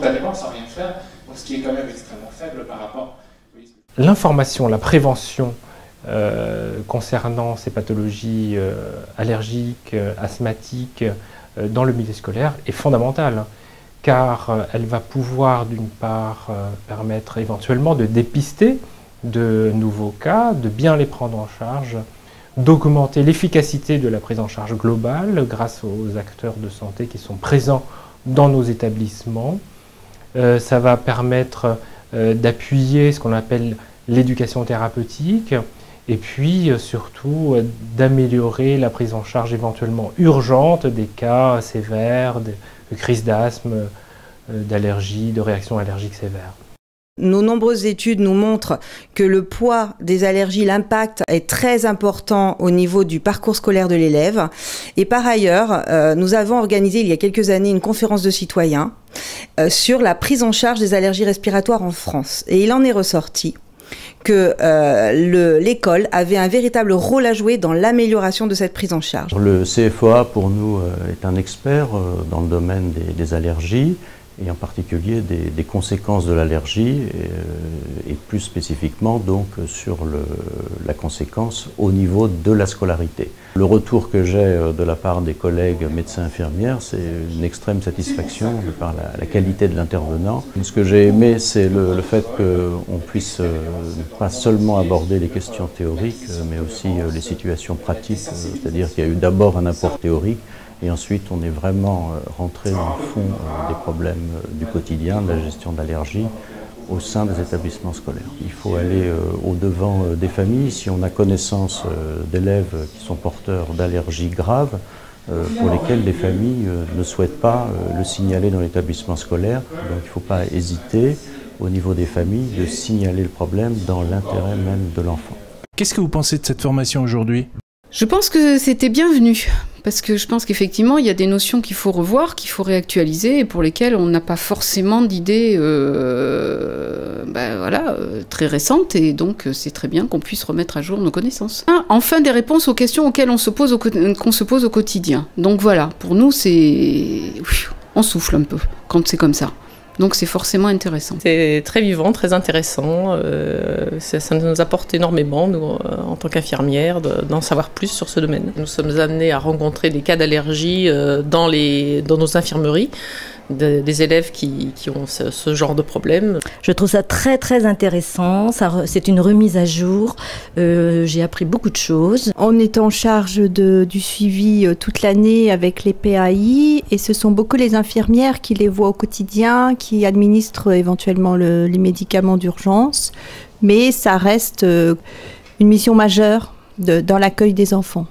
spontanément sans rien faire, donc ce qui est quand même extrêmement faible par rapport... L'information, la prévention concernant ces pathologies allergiques, asthmatiques dans le milieu scolaire est fondamentale, car elle va pouvoir d'une part permettre éventuellement de dépister de nouveaux cas, de bien les prendre en charge, d'augmenter l'efficacité de la prise en charge globale grâce aux acteurs de santé qui sont présents dans nos établissements. Ça va permettre d'appuyer ce qu'on appelle l'éducation thérapeutique et puis surtout d'améliorer la prise en charge éventuellement urgente des cas sévères, de crises d'asthme, d'allergies, de réactions allergiques sévères. Nos nombreuses études nous montrent que le poids des allergies, l'impact est très important au niveau du parcours scolaire de l'élève. Et par ailleurs, nous avons organisé il y a quelques années une conférence de citoyens sur la prise en charge des allergies respiratoires en France. Et il en est ressorti que l'école avait un véritable rôle à jouer dans l'amélioration de cette prise en charge. Le CFOA pour nous est un expert dans le domaine des allergies, et en particulier des conséquences de l'allergie, et plus spécifiquement donc sur la conséquence au niveau de la scolarité. Le retour que j'ai de la part des collègues médecins infirmières, c'est une extrême satisfaction de par la qualité de l'intervenant. Ce que j'ai aimé, c'est le fait qu'on puisse pas seulement aborder les questions théoriques, mais aussi les situations pratiques, c'est-à-dire qu'il y a eu d'abord un apport théorique, et ensuite, on est vraiment rentré dans le fond des problèmes du quotidien, de la gestion d'allergies au sein des établissements scolaires. Il faut aller au-devant des familles. Si on a connaissance d'élèves qui sont porteurs d'allergies graves, pour lesquelles les familles ne souhaitent pas le signaler dans l'établissement scolaire, donc il ne faut pas hésiter au niveau des familles de signaler le problème dans l'intérêt même de l'enfant. Qu'est-ce que vous pensez de cette formation aujourd'hui ? Je pense que c'était bienvenu, parce que je pense qu'effectivement, il y a des notions qu'il faut revoir, qu'il faut réactualiser, et pour lesquelles on n'a pas forcément d'idées très récentes, et donc c'est très bien qu'on puisse remettre à jour nos connaissances. Enfin, des réponses aux questions auxquelles qu'on se pose au quotidien. Donc voilà, pour nous, on souffle un peu quand c'est comme ça. Donc c'est forcément intéressant. C'est très vivant, très intéressant. Ça nous apporte énormément, nous, en tant qu'infirmières, d'en savoir plus sur ce domaine. Nous sommes amenés à rencontrer des cas d'allergie dans nos infirmeries, des élèves qui ont ce genre de problème. Je trouve ça très très intéressant, c'est une remise à jour, j'ai appris beaucoup de choses. On est en charge du suivi toute l'année avec les PAI et ce sont beaucoup les infirmières qui les voient au quotidien, qui administrent éventuellement les médicaments d'urgence, mais ça reste une mission majeure dans l'accueil des enfants.